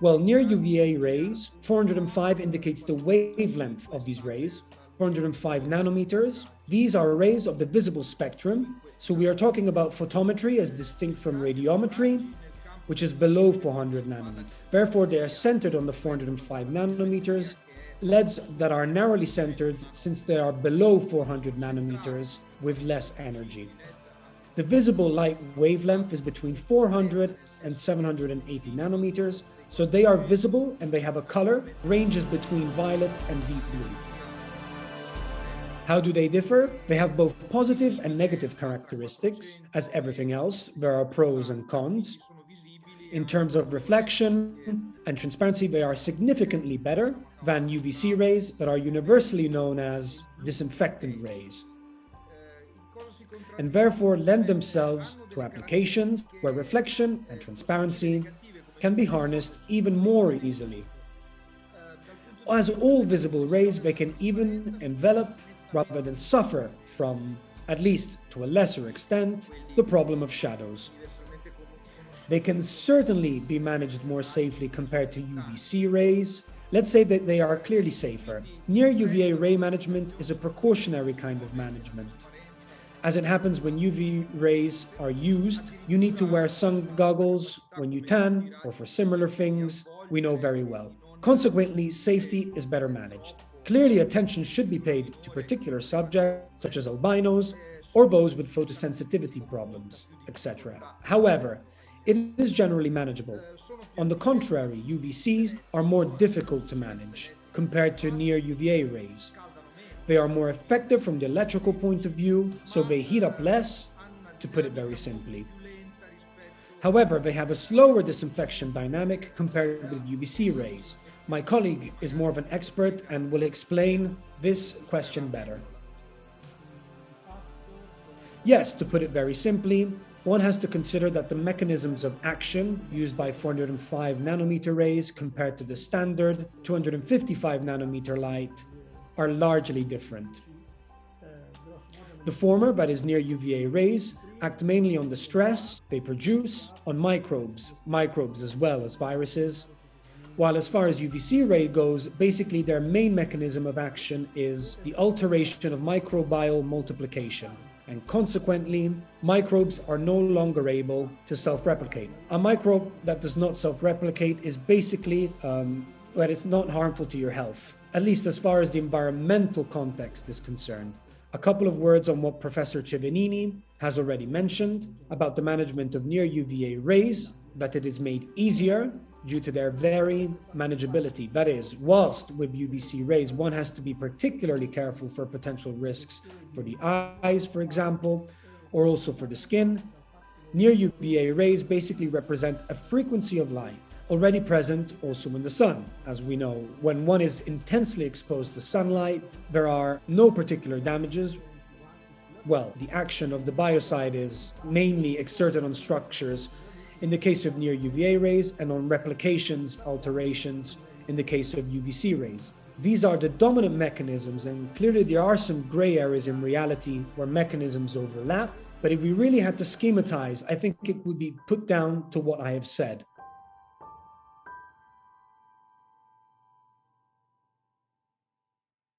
Well, near UVA rays, 405 indicates the wavelength of these rays, 405 nanometers. These are rays of the visible spectrum. So we are talking about photometry as distinct from radiometry, which is below 400 nanometers. Therefore, they are centered on the 405 nanometers. LEDs that are narrowly centered since they are below 400 nanometers with less energy. The visible light wavelength is between 400 and 780 nanometers. So they are visible and they have a color, ranges between violet and deep blue. How do they differ? They have both positive and negative characteristics. As everything else, there are pros and cons. In terms of reflection and transparency, they are significantly better than UVC rays that are universally known as disinfectant rays, and therefore lend themselves to applications where reflection and transparency can be harnessed even more easily. As all visible rays, they can even envelop rather than suffer from, at least to a lesser extent, the problem of shadows. They can certainly be managed more safely compared to UVC rays. Let's say that they are clearly safer. Near UVA ray management is a precautionary kind of management. As it happens when UV rays are used, you need to wear sun goggles when you tan or for similar things we know very well. Consequently, safety is better managed. Clearly, attention should be paid to particular subjects such as albinos or those with photosensitivity problems, etc. However, it is generally manageable. On the contrary, UVCs are more difficult to manage compared to near UVA rays. They are more effective from the electrical point of view, so they heat up less, to put it very simply. However, they have a slower disinfection dynamic compared with UVC rays. My colleague is more of an expert and will explain this question better. Yes, to put it very simply, one has to consider that the mechanisms of action used by 405 nanometer rays compared to the standard 255 nanometer light are largely different. The former, that is near UVA rays, act mainly on the stress they produce on microbes as well as viruses, while as far as UVC ray goes, basically their main mechanism of action is the alteration of microbial multiplication, and consequently, microbes are no longer able to self-replicate. A microbe that does not self-replicate is basically that it's not harmful to your health, at least as far as the environmental context is concerned. A couple of words on what Professor Civenini has already mentioned about the management of near UVA rays, that it is made easier due to their very manageability. That is, whilst with UVC rays, one has to be particularly careful for potential risks for the eyes, for example, or also for the skin. Near UVA rays basically represent a frequency of light already present also in the sun. As we know, when one is intensely exposed to sunlight, there are no particular damages. Well, the action of the biocide is mainly exerted on structures in the case of near UVA rays and on replications, alterations in the case of UVC rays. These are the dominant mechanisms, and clearly there are some gray areas in reality where mechanisms overlap. But if we really had to schematize, I think it would be put down to what I have said.